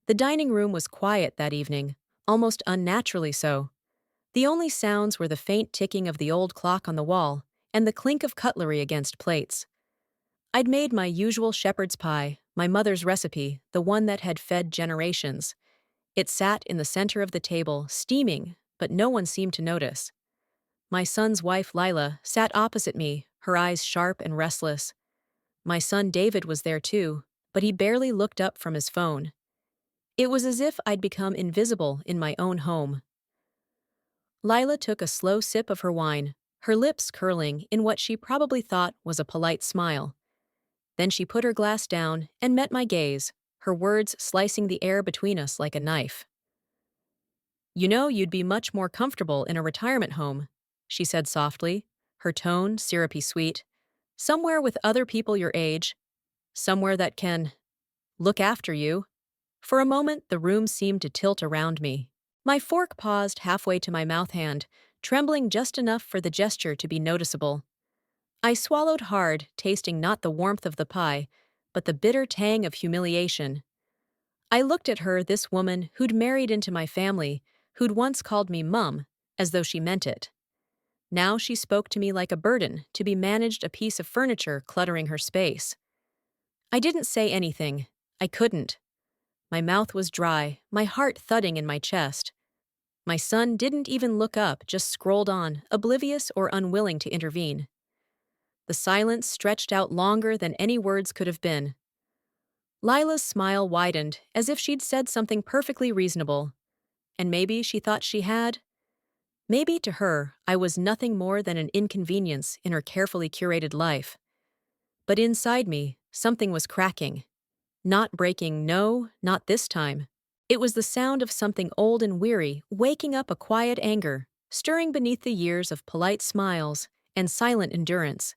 The dining room was quiet that evening, almost unnaturally so. The only sounds were the faint ticking of the old clock on the wall and the clink of cutlery against plates. I'd made my usual shepherd's pie, my mother's recipe, the one that had fed generations. It sat in the center of the table, steaming, but no one seemed to notice. My son's wife, Lila, sat opposite me, her eyes sharp and restless. My son David was there too, but he barely looked up from his phone. It was as if I'd become invisible in my own home. Lila took a slow sip of her wine, her lips curling in what she probably thought was a polite smile. Then she put her glass down and met my gaze, her words slicing the air between us like a knife. "You know you'd be much more comfortable in a retirement home," she said softly, her tone syrupy sweet. "Somewhere with other people your age. Somewhere that can look after you." For a moment, the room seemed to tilt around me. My fork paused halfway to my mouth hand, trembling just enough for the gesture to be noticeable. I swallowed hard, tasting not the warmth of the pie, but the bitter tang of humiliation. I looked at her, this woman who'd married into my family, who'd once called me Mum, as though she meant it. Now she spoke to me like a burden, to be managed, a piece of furniture cluttering her space. I didn't say anything. I couldn't. My mouth was dry, my heart thudding in my chest. My son didn't even look up, just scrolled on, oblivious or unwilling to intervene. The silence stretched out longer than any words could have been. Lila's smile widened, as if she'd said something perfectly reasonable. And maybe she thought she had. Maybe to her, I was nothing more than an inconvenience in her carefully curated life. But inside me, something was cracking. Not breaking, no, not this time. It was the sound of something old and weary, waking up a quiet anger, stirring beneath the years of polite smiles and silent endurance.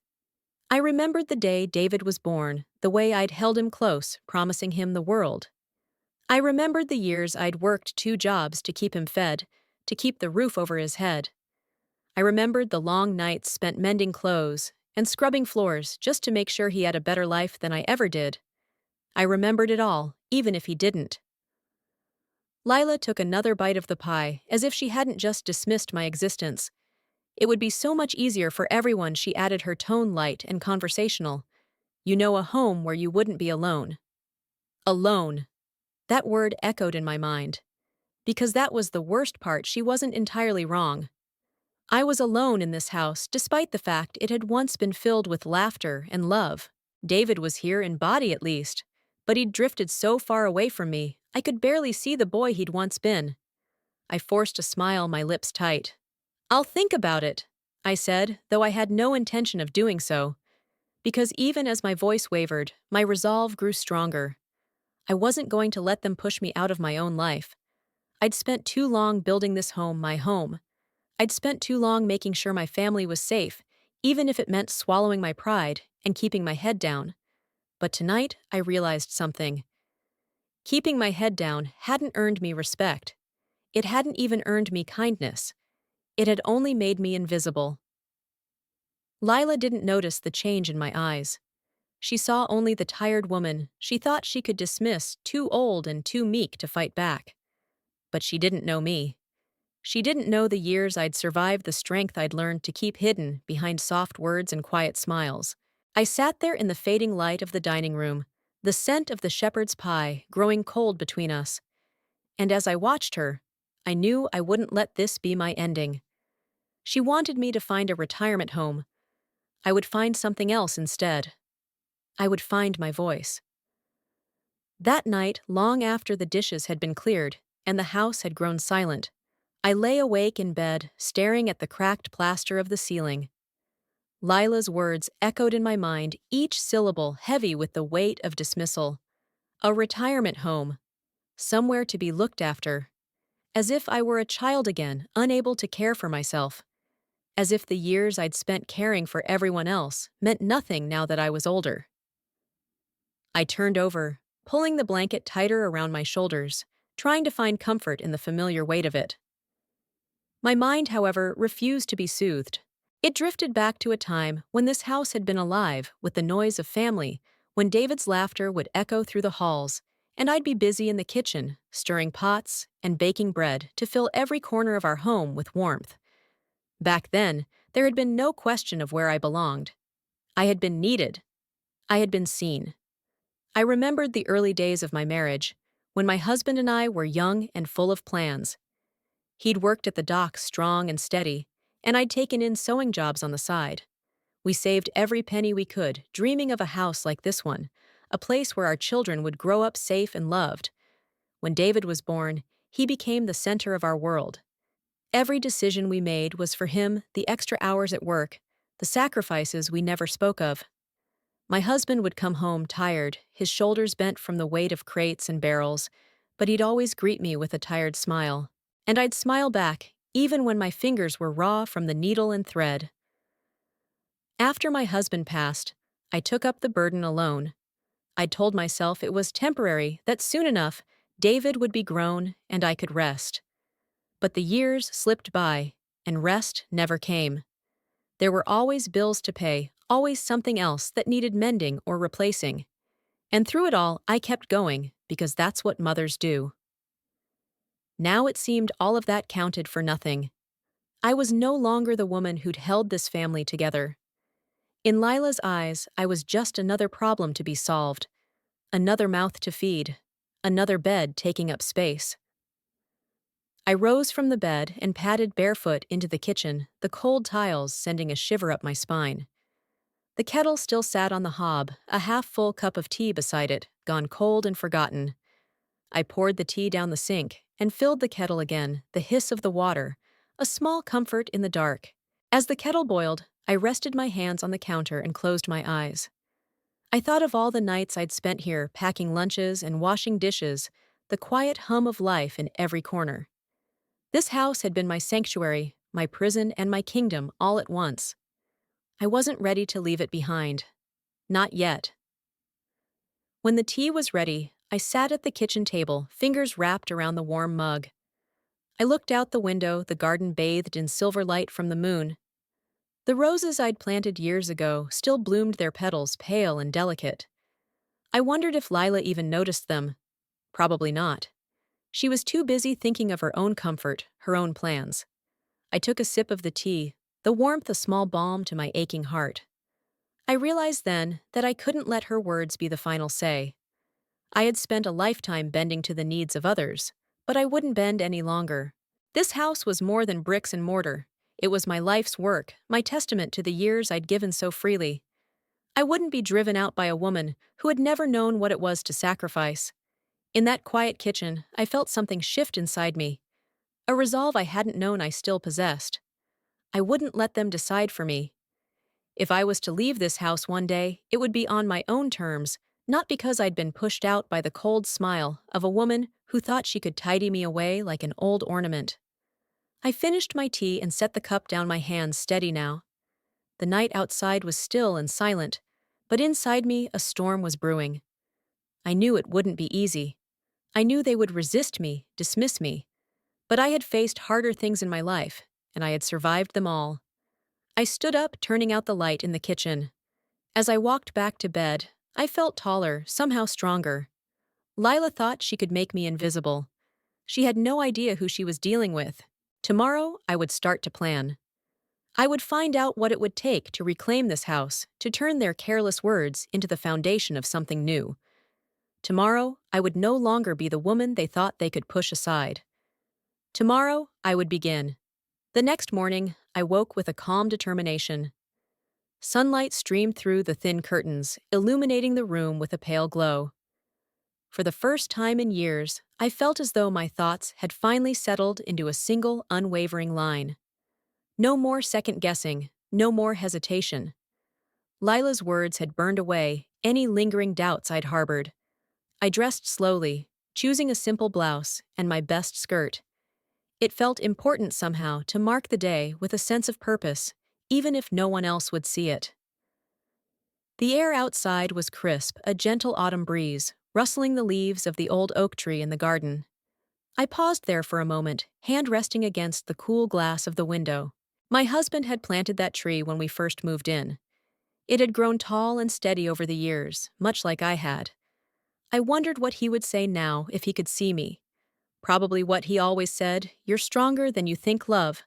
I remembered the day David was born, the way I'd held him close, promising him the world. I remembered the years I'd worked 2 jobs to keep him fed, to keep the roof over his head. I remembered the long nights spent mending clothes and scrubbing floors just to make sure he had a better life than I ever did. I remembered it all, even if he didn't. Lila took another bite of the pie, as if she hadn't just dismissed my existence. "It would be so much easier for everyone," she added, her tone light and conversational. "You know, a home where you wouldn't be alone." Alone. That word echoed in my mind. Because that was the worst part, she wasn't entirely wrong. I was alone in this house, despite the fact it had once been filled with laughter and love. David was here, in body at least, but he'd drifted so far away from me, I could barely see the boy he'd once been. I forced a smile, my lips tight. "I'll think about it," I said, though I had no intention of doing so. Because even as my voice wavered, my resolve grew stronger. I wasn't going to let them push me out of my own life. I'd spent too long building this home my home. I'd spent too long making sure my family was safe, even if it meant swallowing my pride and keeping my head down. But tonight, I realized something. Keeping my head down hadn't earned me respect. It hadn't even earned me kindness. It had only made me invisible. Lila didn't notice the change in my eyes. She saw only the tired woman she thought she could dismiss, too old and too meek to fight back. But she didn't know me. She didn't know the years I'd survived, the strength I'd learned to keep hidden behind soft words and quiet smiles. I sat there in the fading light of the dining room, the scent of the shepherd's pie growing cold between us. And as I watched her, I knew I wouldn't let this be my ending. She wanted me to find a retirement home. I would find something else instead. I would find my voice. That night, long after the dishes had been cleared and the house had grown silent, I lay awake in bed, staring at the cracked plaster of the ceiling. Lila's words echoed in my mind, each syllable heavy with the weight of dismissal. A retirement home. Somewhere to be looked after. As if I were a child again, unable to care for myself. As if the years I'd spent caring for everyone else meant nothing now that I was older. I turned over, pulling the blanket tighter around my shoulders, trying to find comfort in the familiar weight of it. My mind, however, refused to be soothed. It drifted back to a time when this house had been alive with the noise of family, when David's laughter would echo through the halls, and I'd be busy in the kitchen, stirring pots and baking bread to fill every corner of our home with warmth. Back then, there had been no question of where I belonged. I had been needed. I had been seen. I remembered the early days of my marriage, when my husband and I were young and full of plans. He'd worked at the docks strong and steady, and I'd taken in sewing jobs on the side. We saved every penny we could, dreaming of a house like this one, a place where our children would grow up safe and loved. When David was born, he became the center of our world. Every decision we made was for him, the extra hours at work, the sacrifices we never spoke of. My husband would come home tired, his shoulders bent from the weight of crates and barrels, but he'd always greet me with a tired smile. And I'd smile back, even when my fingers were raw from the needle and thread. After my husband passed, I took up the burden alone. I'd told myself it was temporary, that soon enough, David would be grown and I could rest. But the years slipped by, and rest never came. There were always bills to pay, always something else that needed mending or replacing. And through it all, I kept going, because that's what mothers do. Now it seemed all of that counted for nothing. I was no longer the woman who'd held this family together. In Lila's eyes, I was just another problem to be solved, another mouth to feed, another bed taking up space. I rose from the bed and padded barefoot into the kitchen, the cold tiles sending a shiver up my spine. The kettle still sat on the hob, a half-full cup of tea beside it, gone cold and forgotten. I poured the tea down the sink and filled the kettle again, the hiss of the water, a small comfort in the dark. As the kettle boiled, I rested my hands on the counter and closed my eyes. I thought of all the nights I'd spent here packing lunches and washing dishes, the quiet hum of life in every corner. This house had been my sanctuary, my prison, and my kingdom all at once. I wasn't ready to leave it behind. Not yet. When the tea was ready, I sat at the kitchen table, fingers wrapped around the warm mug. I looked out the window, the garden bathed in silver light from the moon. The roses I'd planted years ago still bloomed, their petals pale and delicate. I wondered if Lila even noticed them. Probably not. She was too busy thinking of her own comfort, her own plans. I took a sip of the tea, the warmth a small balm to my aching heart. I realized then that I couldn't let her words be the final say. I had spent a lifetime bending to the needs of others, but I wouldn't bend any longer. This house was more than bricks and mortar. It was my life's work, my testament to the years I'd given so freely. I wouldn't be driven out by a woman who had never known what it was to sacrifice. In that quiet kitchen, I felt something shift inside me, a resolve I hadn't known I still possessed. I wouldn't let them decide for me. If I was to leave this house one day, it would be on my own terms, not because I'd been pushed out by the cold smile of a woman who thought she could tidy me away like an old ornament. I finished my tea and set the cup down, my hands steady now. The night outside was still and silent, but inside me a storm was brewing. I knew it wouldn't be easy. I knew they would resist me, dismiss me. But I had faced harder things in my life, and I had survived them all. I stood up, turning out the light in the kitchen. As I walked back to bed, I felt taller, somehow stronger. Lila thought she could make me invisible. She had no idea who she was dealing with. Tomorrow, I would start to plan. I would find out what it would take to reclaim this house, to turn their careless words into the foundation of something new. Tomorrow, I would no longer be the woman they thought they could push aside. Tomorrow, I would begin. The next morning, I woke with a calm determination. Sunlight streamed through the thin curtains, illuminating the room with a pale glow. For the first time in years, I felt as though my thoughts had finally settled into a single, unwavering line. No more second-guessing, no more hesitation. Lila's words had burned away any lingering doubts I'd harbored. I dressed slowly, choosing a simple blouse and my best skirt. It felt important somehow to mark the day with a sense of purpose, even if no one else would see it. The air outside was crisp, a gentle autumn breeze, rustling the leaves of the old oak tree in the garden. I paused there for a moment, hand resting against the cool glass of the window. My husband had planted that tree when we first moved in. It had grown tall and steady over the years, much like I had. I wondered what he would say now if he could see me. Probably what he always said, "You're stronger than you think, love."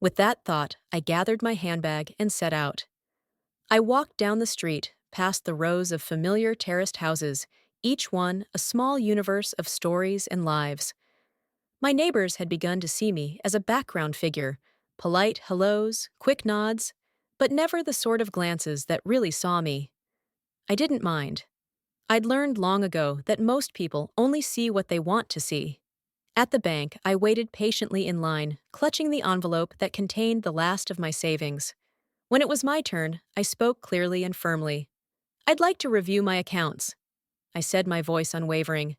With that thought, I gathered my handbag and set out. I walked down the street, past the rows of familiar terraced houses, each one a small universe of stories and lives. My neighbors had begun to see me as a background figure, polite hellos, quick nods, but never the sort of glances that really saw me. I didn't mind. I'd learned long ago that most people only see what they want to see. At the bank, I waited patiently in line, clutching the envelope that contained the last of my savings. When it was my turn, I spoke clearly and firmly. "I'd like to review my accounts," I said, my voice unwavering.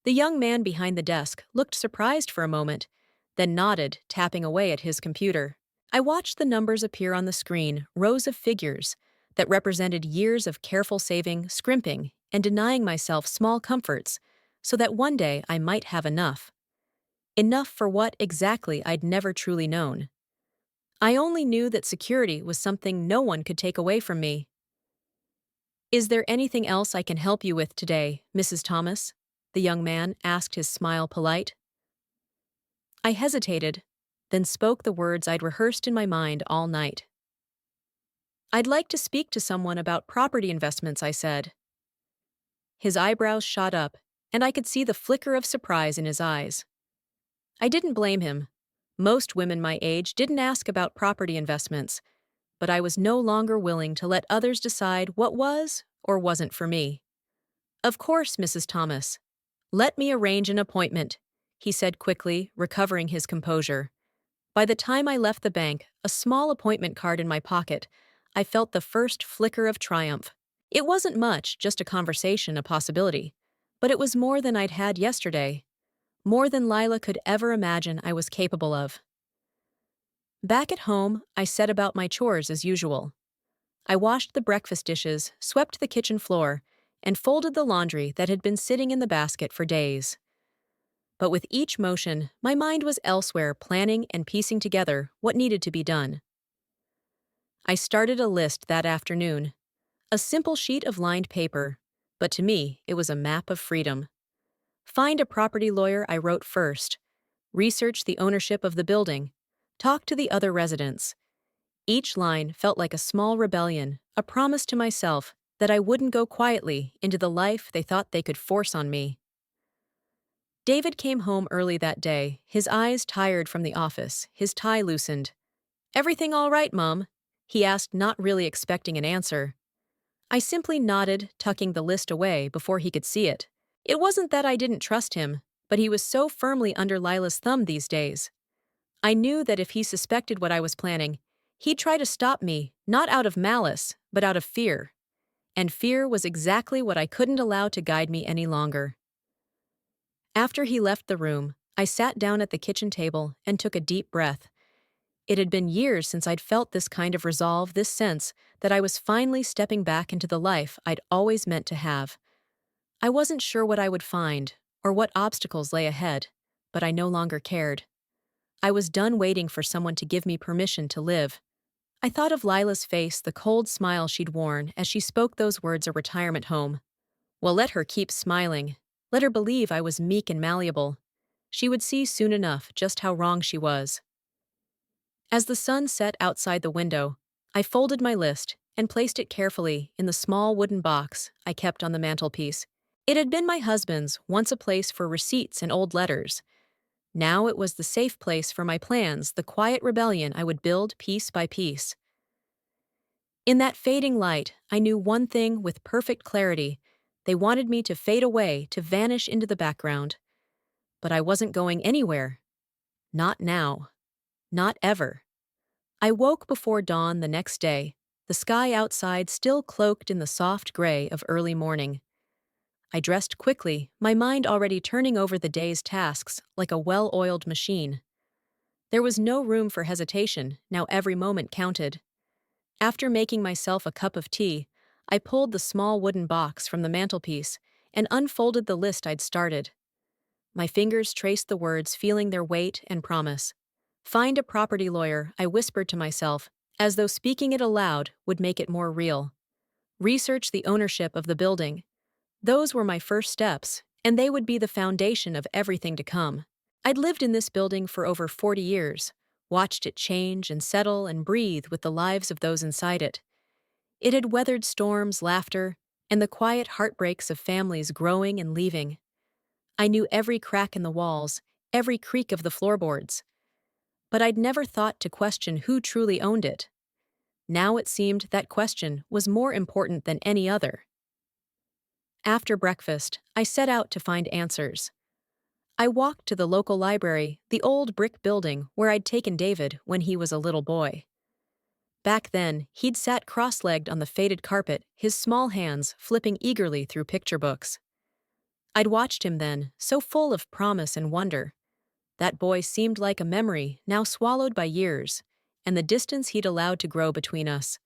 The young man behind the desk looked surprised for a moment, then nodded, tapping away at his computer. I watched the numbers appear on the screen, rows of figures that represented years of careful saving, scrimping, and denying myself small comforts so that one day I might have enough. Enough for what exactly I'd never truly known. I only knew that security was something no one could take away from me. "Is there anything else I can help you with today, Mrs. Thomas?" the young man asked, his smile polite. I hesitated, then spoke the words I'd rehearsed in my mind all night. "I'd like to speak to someone about property investments," I said. His eyebrows shot up, and I could see the flicker of surprise in his eyes. I didn't blame him. Most women my age didn't ask about property investments, but I was no longer willing to let others decide what was or wasn't for me. "Of course, Mrs. Thomas. Let me arrange an appointment," he said quickly, recovering his composure. By the time I left the bank, a small appointment card in my pocket, I felt the first flicker of triumph. It wasn't much, just a conversation, a possibility. But it was more than I'd had yesterday. More than Lila could ever imagine I was capable of. Back at home, I set about my chores as usual. I washed the breakfast dishes, swept the kitchen floor, and folded the laundry that had been sitting in the basket for days. But with each motion, my mind was elsewhere, planning and piecing together what needed to be done. I started a list that afternoon. A simple sheet of lined paper, but to me, it was a map of freedom. Find a property lawyer, I wrote first. Research the ownership of the building. Talk to the other residents. Each line felt like a small rebellion, a promise to myself that I wouldn't go quietly into the life they thought they could force on me. David came home early that day, his eyes tired from the office, his tie loosened. "Everything all right, Mum?" he asked, not really expecting an answer. I simply nodded, tucking the list away before he could see it. It wasn't that I didn't trust him, but he was so firmly under Lila's thumb these days. I knew that if he suspected what I was planning, he'd try to stop me, not out of malice, but out of fear. And fear was exactly what I couldn't allow to guide me any longer. After he left the room, I sat down at the kitchen table and took a deep breath. It had been years since I'd felt this kind of resolve, this sense that I was finally stepping back into the life I'd always meant to have. I wasn't sure what I would find, or what obstacles lay ahead, but I no longer cared. I was done waiting for someone to give me permission to live. I thought of Lila's face, the cold smile she'd worn as she spoke those words, "a retirement home." Well, let her keep smiling. Let her believe I was meek and malleable. She would see soon enough just how wrong she was. As the sun set outside the window, I folded my list and placed it carefully in the small wooden box I kept on the mantelpiece. It had been my husband's, once a place for receipts and old letters. Now it was the safe place for my plans, the quiet rebellion I would build piece by piece. In that fading light, I knew one thing with perfect clarity. They wanted me to fade away, to vanish into the background. But I wasn't going anywhere. Not now. Not ever. I woke before dawn the next day, the sky outside still cloaked in the soft gray of early morning. I dressed quickly, my mind already turning over the day's tasks like a well-oiled machine. There was no room for hesitation, now every moment counted. After making myself a cup of tea, I pulled the small wooden box from the mantelpiece and unfolded the list I'd started. My fingers traced the words, feeling their weight and promise. "Find a property lawyer," I whispered to myself, as though speaking it aloud would make it more real. "Research the ownership of the building." Those were my first steps, and they would be the foundation of everything to come. I'd lived in this building for over 40 years, watched it change and settle and breathe with the lives of those inside it. It had weathered storms, laughter, and the quiet heartbreaks of families growing and leaving. I knew every crack in the walls, every creak of the floorboards. But I'd never thought to question who truly owned it. Now it seemed that question was more important than any other. After breakfast, I set out to find answers. I walked to the local library, the old brick building where I'd taken David when he was a little boy. Back then, he'd sat cross-legged on the faded carpet, his small hands flipping eagerly through picture books. I'd watched him then, so full of promise and wonder. That boy seemed like a memory now swallowed by years, and the distance he'd allowed to grow between us.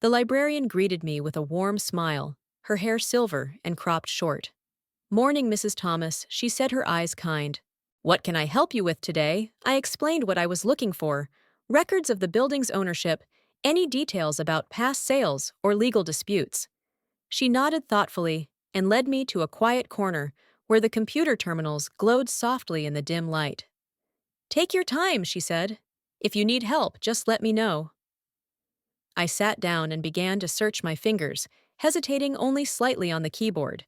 The librarian greeted me with a warm smile, her hair silver and cropped short. "Morning, Mrs. Thomas," she said, her eyes kind. "What can I help you with today?" I explained what I was looking for: records of the building's ownership, any details about past sales or legal disputes. She nodded thoughtfully and led me to a quiet corner where the computer terminals glowed softly in the dim light. "Take your time," she said. "If you need help, just let me know." I sat down and began to search my fingers, hesitating only slightly on the keyboard.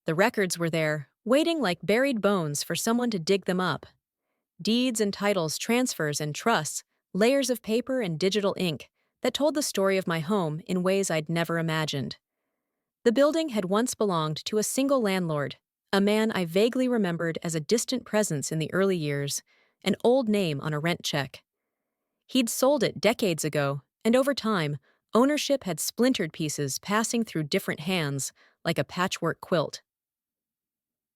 The records were there, waiting like buried bones for someone to dig them up. Deeds and titles, transfers and trusts, layers of paper and digital ink that told the story of my home in ways I'd never imagined. The building had once belonged to a single landlord, a man I vaguely remembered as a distant presence in the early years, an old name on a rent check. He'd sold it decades ago, and over time, ownership had splintered pieces passing through different hands like a patchwork quilt.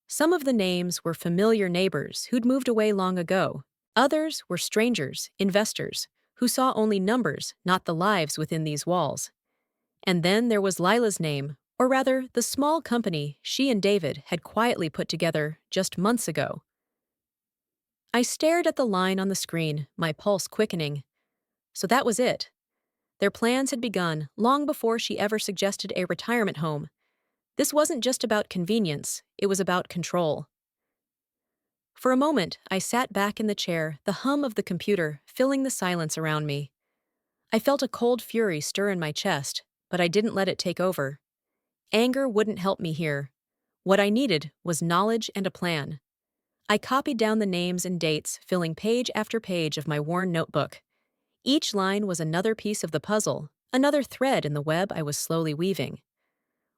Some of the names were familiar neighbors who'd moved away long ago. Others were strangers, investors, who saw only numbers, not the lives within these walls. And then there was Lila's name, or rather, the small company she and David had quietly put together just months ago. I stared at the line on the screen, my pulse quickening. So that was it. Their plans had begun long before she ever suggested a retirement home. This wasn't just about convenience, it was about control. For a moment, I sat back in the chair, the hum of the computer filling the silence around me. I felt a cold fury stir in my chest, but I didn't let it take over. Anger wouldn't help me here. What I needed was knowledge and a plan. I copied down the names and dates, filling page after page of my worn notebook. Each line was another piece of the puzzle, another thread in the web I was slowly weaving.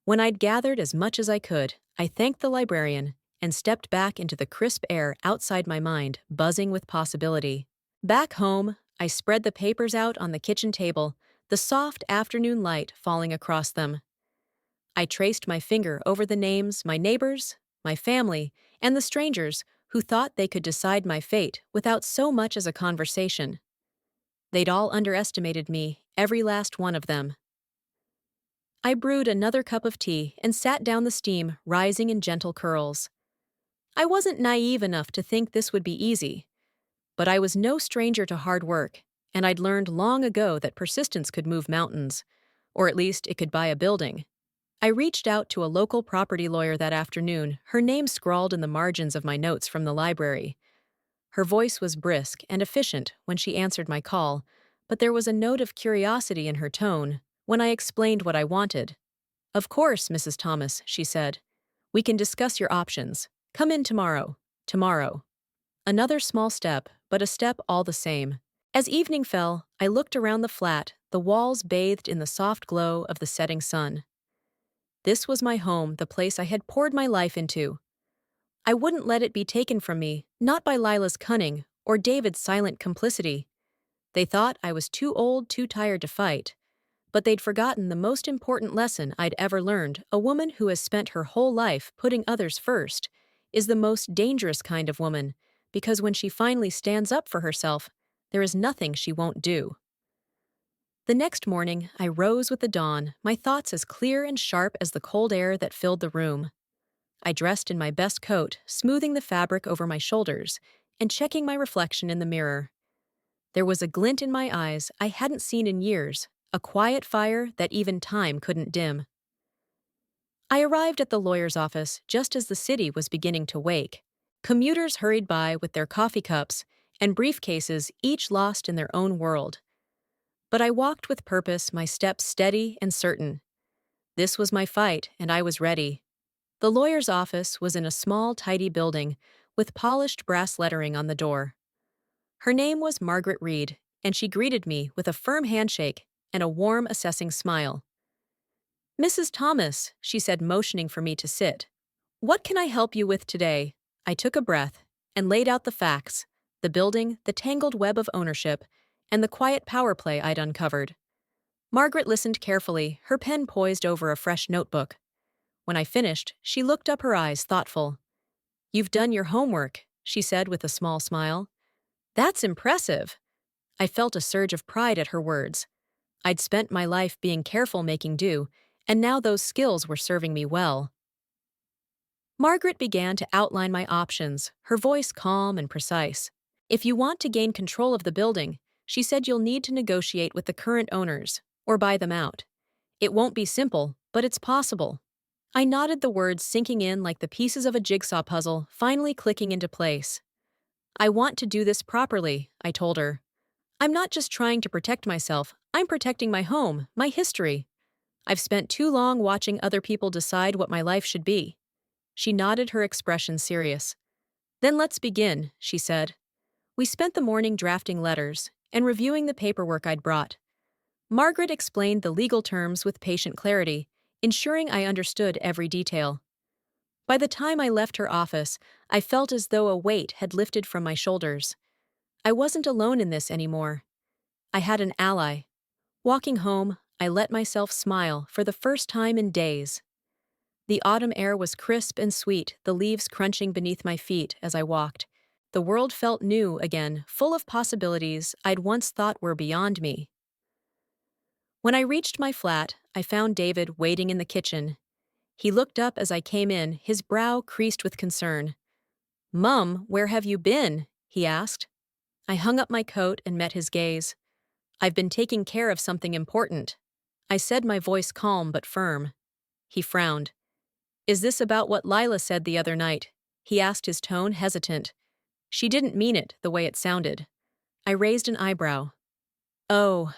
When I'd gathered as much as I could, I thanked the librarian and stepped back into the crisp air outside my mind, buzzing with possibility. Back home, I spread the papers out on the kitchen table, the soft afternoon light falling across them. I traced my finger over the names, my neighbors, my family, and the strangers who thought they could decide my fate without so much as a conversation. They'd all underestimated me, every last one of them. I brewed another cup of tea and sat down, the steam rising in gentle curls. I wasn't naive enough to think this would be easy, but I was no stranger to hard work, and I'd learned long ago that persistence could move mountains, or at least it could buy a building. I reached out to a local property lawyer that afternoon, her name scrawled in the margins of my notes from the library. Her voice was brisk and efficient when she answered my call, but there was a note of curiosity in her tone when I explained what I wanted. "Of course, Mrs. Thomas," she said. "We can discuss your options. Come in tomorrow." Tomorrow. Another small step, but a step all the same. As evening fell, I looked around the flat, the walls bathed in the soft glow of the setting sun. This was my home, the place I had poured my life into. I wouldn't let it be taken from me, not by Lila's cunning or David's silent complicity. They thought I was too old, too tired to fight. But they'd forgotten the most important lesson I'd ever learned: a woman who has spent her whole life putting others first is the most dangerous kind of woman, because when she finally stands up for herself, there is nothing she won't do. The next morning, I rose with the dawn, my thoughts as clear and sharp as the cold air that filled the room. I dressed in my best coat, smoothing the fabric over my shoulders and checking my reflection in the mirror. There was a glint in my eyes I hadn't seen in years, a quiet fire that even time couldn't dim. I arrived at the lawyer's office just as the city was beginning to wake. Commuters hurried by with their coffee cups and briefcases, each lost in their own world. But I walked with purpose, my steps steady and certain. This was my fight, and I was ready. The lawyer's office was in a small, tidy building with polished brass lettering on the door. Her name was Margaret Reed, and she greeted me with a firm handshake and a warm, assessing smile. "Mrs. Thomas," she said, motioning for me to sit. "What can I help you with today?" I took a breath and laid out the facts: the building, the tangled web of ownership, and the quiet power play I'd uncovered. Margaret listened carefully, her pen poised over a fresh notebook. When I finished, she looked up, her eyes thoughtful. "You've done your homework," she said with a small smile. "That's impressive." I felt a surge of pride at her words. I'd spent my life being careful, making do, and now those skills were serving me well. Margaret began to outline my options, her voice calm and precise. "If you want to gain control of the building," she said, "you'll need to negotiate with the current owners, or buy them out. It won't be simple, but it's possible." I nodded, the words sinking in like the pieces of a jigsaw puzzle, finally clicking into place. "I want to do this properly," I told her. "I'm not just trying to protect myself, I'm protecting my home, my history. I've spent too long watching other people decide what my life should be." She nodded, her expression serious. "Then let's begin," she said. We spent the morning drafting letters and reviewing the paperwork I'd brought. Margaret explained the legal terms with patient clarity, ensuring I understood every detail. By the time I left her office, I felt as though a weight had lifted from my shoulders. I wasn't alone in this anymore. I had an ally. Walking home, I let myself smile for the first time in days. The autumn air was crisp and sweet, the leaves crunching beneath my feet as I walked. The world felt new again, full of possibilities I'd once thought were beyond me. When I reached my flat, I found David waiting in the kitchen. He looked up as I came in, his brow creased with concern. "Mum, where have you been?" he asked. I hung up my coat and met his gaze. "I've been taking care of something important," I said, my voice calm but firm. He frowned. "Is this about what Lila said the other night?" he asked, his tone hesitant. "She didn't mean it the way it sounded." I raised an eyebrow. "Oh,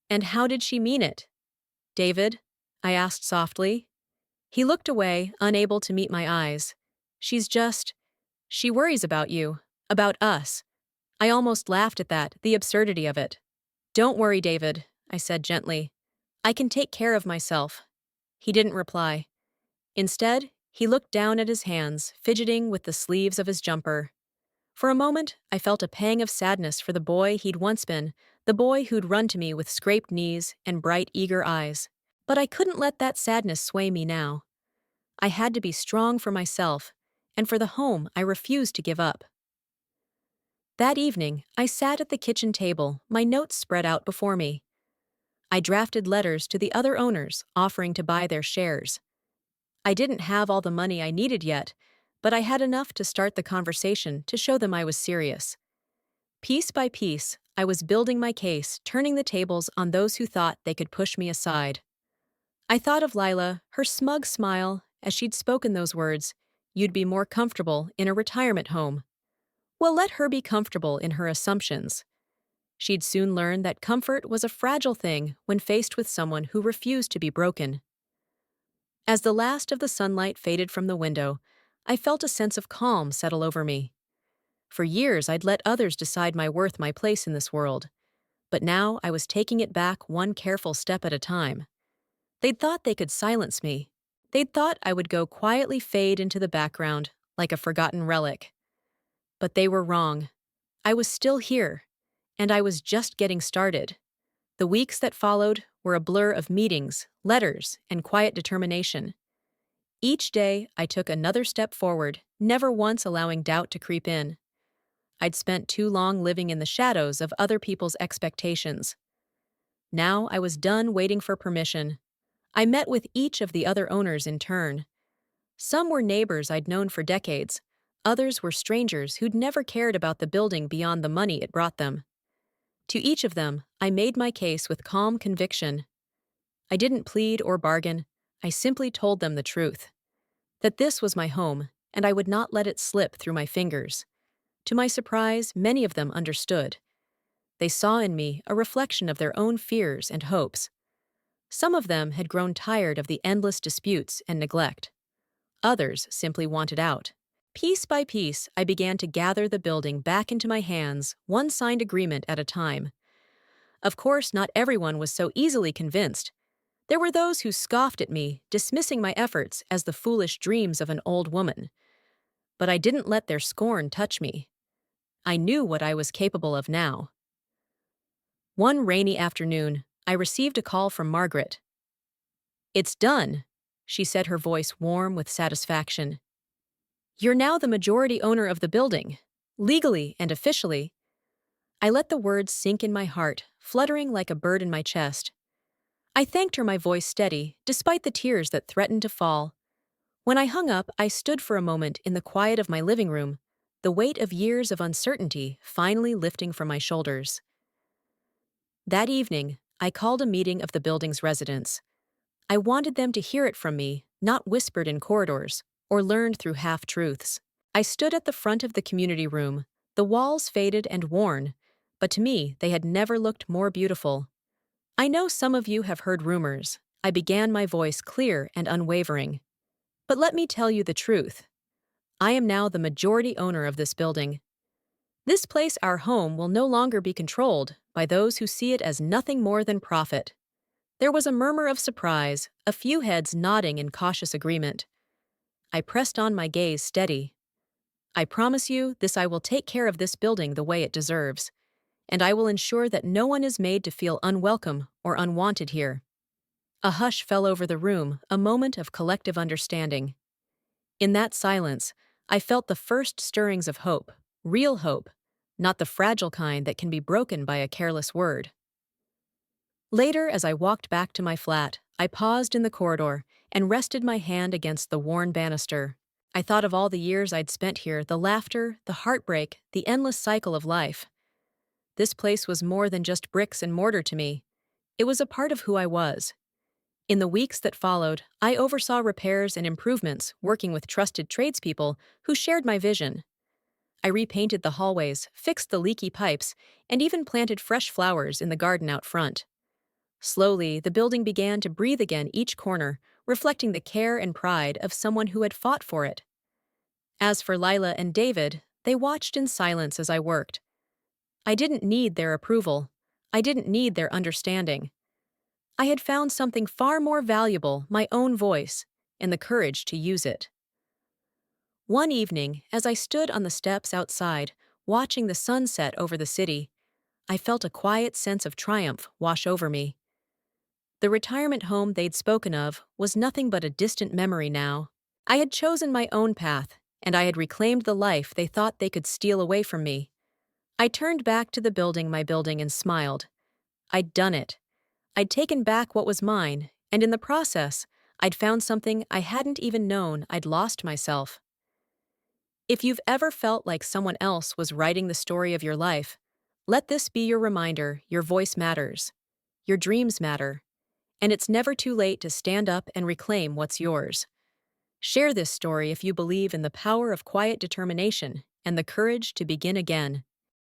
and how did she mean it?" "David?" I asked softly. He looked away, unable to meet my eyes. She worries about you, about us." I almost laughed at that, the absurdity of it. "Don't worry, David," I said gently. "I can take care of myself." He didn't reply. Instead, he looked down at his hands, fidgeting with the sleeves of his jumper. For a moment, I felt a pang of sadness for the boy he'd once been, the boy who'd run to me with scraped knees and bright, eager eyes. But I couldn't let that sadness sway me now. I had to be strong for myself, and for the home I refused to give up. That evening, I sat at the kitchen table, my notes spread out before me. I drafted letters to the other owners, offering to buy their shares. I didn't have all the money I needed yet, but I had enough to start the conversation, to show them I was serious. Piece by piece, I was building my case, turning the tables on those who thought they could push me aside. I thought of Lila, her smug smile, as she'd spoken those words, "You'd be more comfortable in a retirement home." Well, let her be comfortable in her assumptions. She'd soon learn that comfort was a fragile thing when faced with someone who refused to be broken. As the last of the sunlight faded from the window, I felt a sense of calm settle over me. For years, I'd let others decide my worth, my place in this world. But now I was taking it back one careful step at a time. They'd thought they could silence me. They'd thought I would go quietly, fade into the background, like a forgotten relic. But they were wrong. I was still here, and I was just getting started. The weeks that followed were a blur of meetings, letters, and quiet determination. Each day, I took another step forward, never once allowing doubt to creep in. I'd spent too long living in the shadows of other people's expectations. Now I was done waiting for permission. I met with each of the other owners in turn. Some were neighbors I'd known for decades. Others were strangers who'd never cared about the building beyond the money it brought them. To each of them, I made my case with calm conviction. I didn't plead or bargain. I simply told them the truth, that this was my home, and I would not let it slip through my fingers. To my surprise, many of them understood. They saw in me a reflection of their own fears and hopes. Some of them had grown tired of the endless disputes and neglect. Others simply wanted out. Piece by piece, I began to gather the building back into my hands, one signed agreement at a time. Of course, not everyone was so easily convinced. There were those who scoffed at me, dismissing my efforts as the foolish dreams of an old woman. But I didn't let their scorn touch me. I knew what I was capable of now. One rainy afternoon, I received a call from Margaret. "It's done," she said, her voice warm with satisfaction. "You're now the majority owner of the building, legally and officially." I let the words sink in my heart, fluttering like a bird in my chest. I thanked her, my voice steady, despite the tears that threatened to fall. When I hung up, I stood for a moment in the quiet of my living room, the weight of years of uncertainty finally lifting from my shoulders. That evening, I called a meeting of the building's residents. I wanted them to hear it from me, not whispered in corridors or learned through half-truths. I stood at the front of the community room, the walls faded and worn, but to me they had never looked more beautiful. "I know some of you have heard rumors," I began, my voice clear and unwavering. "But let me tell you the truth. I am now the majority owner of this building. This place, our home, will no longer be controlled by those who see it as nothing more than profit." There was a murmur of surprise, a few heads nodding in cautious agreement. I pressed on, my gaze steady. "I promise you this, I will take care of this building the way it deserves, and I will ensure that no one is made to feel unwelcome or unwanted here." A hush fell over the room, a moment of collective understanding. In that silence, I felt the first stirrings of hope, real hope, not the fragile kind that can be broken by a careless word. Later, as I walked back to my flat, I paused in the corridor and rested my hand against the worn banister. I thought of all the years I'd spent here, the laughter, the heartbreak, the endless cycle of life. This place was more than just bricks and mortar to me. It was a part of who I was. In the weeks that followed, I oversaw repairs and improvements, working with trusted tradespeople who shared my vision. I repainted the hallways, fixed the leaky pipes, and even planted fresh flowers in the garden out front. Slowly, the building began to breathe again, each corner reflecting the care and pride of someone who had fought for it. As for Lila and David, they watched in silence as I worked. I didn't need their approval. I didn't need their understanding. I had found something far more valuable, my own voice, and the courage to use it. One evening, as I stood on the steps outside, watching the sunset over the city, I felt a quiet sense of triumph wash over me. The retirement home they'd spoken of was nothing but a distant memory now. I had chosen my own path, and I had reclaimed the life they thought they could steal away from me. I turned back to the building, my building, and smiled. I'd done it. I'd taken back what was mine, and in the process, I'd found something I hadn't even known. I'd lost myself. If you've ever felt like someone else was writing the story of your life, let this be your reminder: your voice matters. Your dreams matter. And it's never too late to stand up and reclaim what's yours. Share this story if you believe in the power of quiet determination and the courage to begin again.